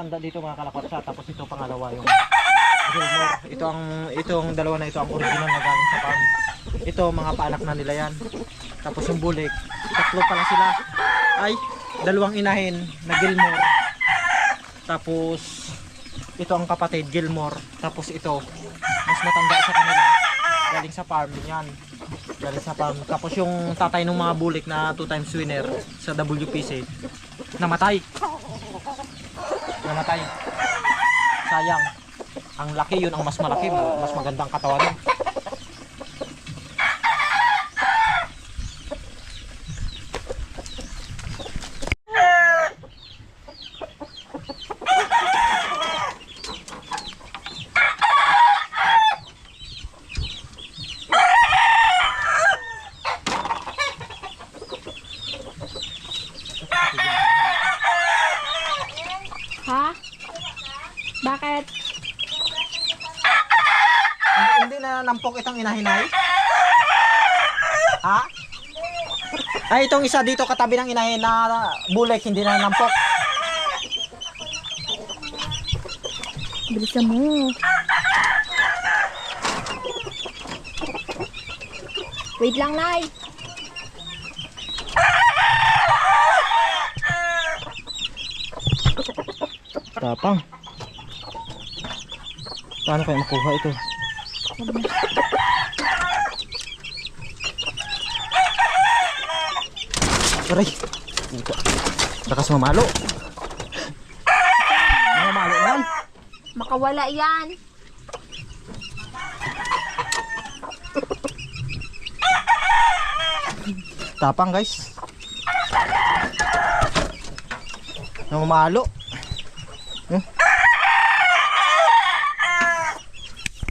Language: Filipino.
matanda dito mga kalapatsa. Tapos ito pangalawa yung Gilmore. Itong dalawa na ito ang original na galing sa farm. Ito mga paanak na nila yan. Tapos yung bulik, tatlo pala sila. Ay, dalawang inahin na Gilmore. Tapos ito ang kapatid Gilmore. Tapos ito mas matanda sa kanila. Galing sa farm din yan. Galing sa farm. Tapos yung tatay ng mga bulik na 2 times winner sa WPC namatay. Sayang. Ang laki, yun ang mas malaki, mas magandang katawan yun. Ha? Bakit? Hindi na nampok itong inahinay? Ha? Ay, itong isa dito katabi ng inahin na bulik, hindi na nampok. Bilisan mo. Wait lang, Nay. Tapang. Paano kayo makuha ito? Aray! Puta. Lakas mamalo. Mamalo yan. Makawala yan. Tapang guys. Mamalo.